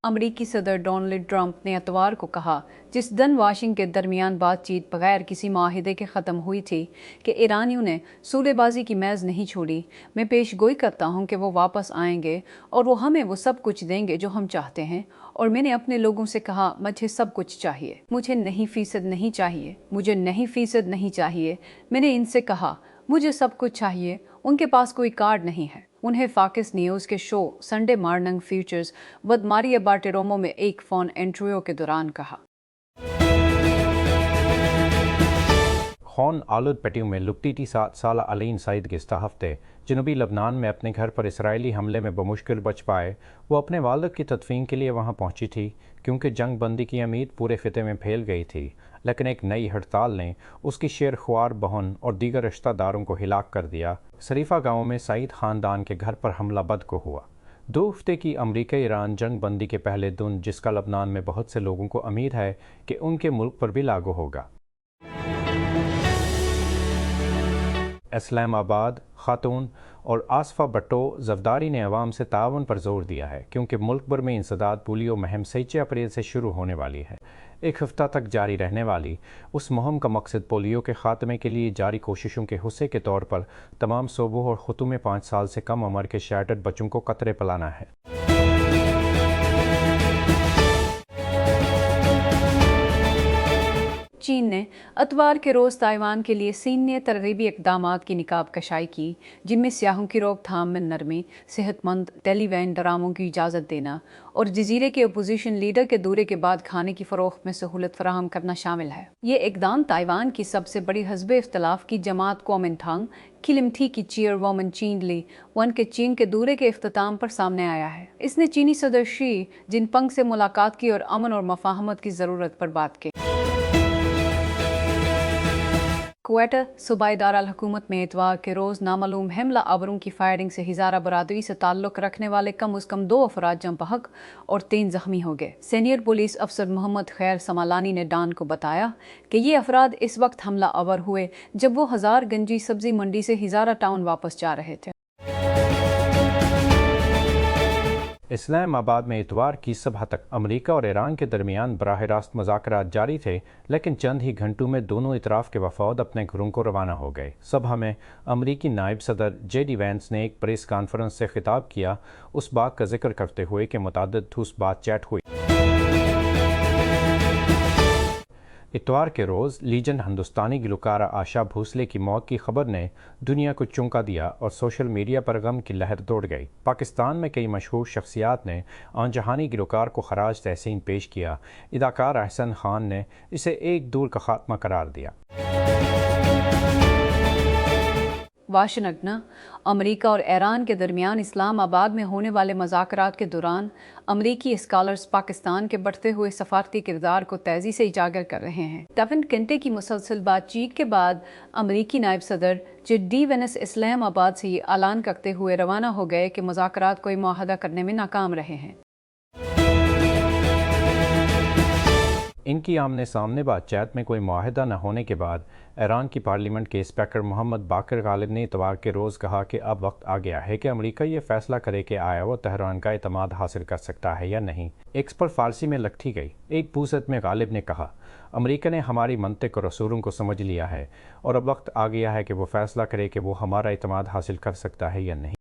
امریکی صدر Donald Trump نے اتوار کو کہا، جس دن واشنگٹن کے درمیان بات چیت بغیر کسی معاہدے کے ختم ہوئی تھی، کہ ایرانیوں نے صلح بازی کی میز نہیں چھوڑی۔ میں پیش گوئی کرتا ہوں کہ وہ واپس آئیں گے اور وہ ہمیں وہ سب کچھ دیں گے جو ہم چاہتے ہیں، اور میں نے اپنے لوگوں سے کہا مجھے سب کچھ چاہیے، مجھے 9% نہیں چاہیے، مجھے 9% نہیں چاہیے۔ میں نے ان سے کہا مجھے سب کچھ چاہیے۔ ان کے پاس کوئی کارڈ نہیں ہے۔ انہیں فاکس نیوز کے شو سنڈے مارننگ فیچرز ود ماریا بارٹیرومو میں ایک فون انٹرویو کے دوران کہا۔ خون آلود پٹیوں میں لبنانی 7 سالہ علین سعید گزشتہ ہفتے جنوبی لبنان میں اپنے گھر پر اسرائیلی حملے میں بمشکل بچ پائے۔ وہ اپنے والد کی تدفین کے لیے وہاں پہنچی تھی کیونکہ جنگ بندی کی امید پورے خطے میں پھیل گئی تھی، لیکن ایک نئی ہڑتال نے اس کی شیر خوار بہن اور دیگر رشتہ داروں کو ہلاک کر دیا۔ شریفہ گاؤں میں سعید خاندان کے گھر پر حملہ بد کو ہوا۔ 2 ہفتے کی امریکہ ایران جنگ بندی کے پہلے دن، جس کا لبنان میں بہت سے لوگوں کو امید ہے کہ ان کے ملک پر بھی لاگو ہوگا۔ اسلام آباد خاتون اور آصفہ بھٹو زفداری نے عوام سے تعاون پر زور دیا ہے کیونکہ ملک بھر میں انسداد پولیو مہم 6 اپریل سے شروع ہونے والی ہے۔ 1 ہفتہ تک جاری رہنے والی اس مہم کا مقصد پولیو کے خاتمے کے لیے جاری کوششوں کے حصے کے طور پر تمام صوبوں اور خطوں میں 5 سال سے کم عمر کے شیلڈڈ بچوں کو قطرے پلانا ہے۔ چین نے اتوار کے روز تائیوان کے لیے سینئر ترغیبی اقدامات کی نقاب کشائی کی، جن میں سیاحوں کی روک تھام میں نرمی، صحت مند ٹیلی وین ڈراموں کی اجازت دینا اور جزیرے کے اپوزیشن لیڈر کے دورے کے بعد کھانے کی فروخت میں سہولت فراہم کرنا شامل ہے۔ یہ اقدام تائیوان کی سب سے بڑی حزب اختلاف کی جماعت کومنٹانگ کلمٹی کی چیئر وومن چین لی ون کے چین کے دورے کے اختتام پر سامنے آیا ہے۔ اس نے چینی صدر شی جن پنگ سے ملاقات کی اور امن اور مفاہمت کی ضرورت پر بات کی۔ کوئٹہ صوبائی دارالحکومت میں اتوار کے روز نامعلوم حملہ آوروں کی فائرنگ سے ہزارہ برادری سے تعلق رکھنے والے کم از کم 2 افراد جاں بحق اور 3 زخمی ہو گئے۔ سینئر پولیس افسر محمد خیر سمالانی نے ڈان کو بتایا کہ یہ افراد اس وقت حملہ آور ہوئے جب وہ ہزار گنجی سبزی منڈی سے ہزارہ ٹاؤن واپس جا رہے تھے۔ اسلام آباد میں اتوار کی صبح تک امریکہ اور ایران کے درمیان براہ راست مذاکرات جاری تھے، لیکن چند ہی گھنٹوں میں دونوں اطراف کے وفود اپنے گھروں کو روانہ ہو گئے۔ صبح میں امریکی نائب صدر جے ڈی وینس نے ایک پریس کانفرنس سے خطاب کیا، اس بات کا ذکر کرتے ہوئے کہ متعدد ٹھوس بات چیت ہوئی۔ اتوار کے روز لیجنڈ ہندوستانی گلوکارہ آشا بھوسلے کی موت کی خبر نے دنیا کو چونکا دیا اور سوشل میڈیا پر غم کی لہر دوڑ گئی۔ پاکستان میں کئی مشہور شخصیات نے آن جہانی گلوکار کو خراج تحسین پیش کیا۔ اداکار احسن خان نے اسے ایک دور کا خاتمہ قرار دیا۔ واشنگٹن امریکہ اور ایران کے درمیان اسلام آباد میں ہونے والے مذاکرات کے دوران امریکی اسکالرز پاکستان کے بڑھتے ہوئے سفارتی کردار کو تیزی سے اجاگر کر رہے ہیں۔ ڈیون کنٹے کی مسلسل بات چیت کے بعد امریکی نائب صدر جے ڈی وینس اسلام آباد سے یہ اعلان کرتے ہوئے روانہ ہو گئے کہ مذاکرات کوئی معاہدہ کرنے میں ناکام رہے ہیں۔ ان کی آمنے سامنے بات چیت میں کوئی معاہدہ نہ ہونے کے بعد ایران کی پارلیمنٹ کے اسپیکر محمد باقر غالب نے اتوار کے روز کہا کہ اب وقت آ گیا ہے کہ امریکہ یہ فیصلہ کرے کہ آیا وہ تہران کا اعتماد حاصل کر سکتا ہے یا نہیں۔ ایکس پر فارسی میں لکھی گئی ایک پوسٹ میں غالب نے کہا، امریکہ نے ہماری منطق اور اصولوں کو سمجھ لیا ہے اور اب وقت آ گیا ہے کہ وہ فیصلہ کرے کہ وہ ہمارا اعتماد حاصل کر سکتا ہے یا نہیں۔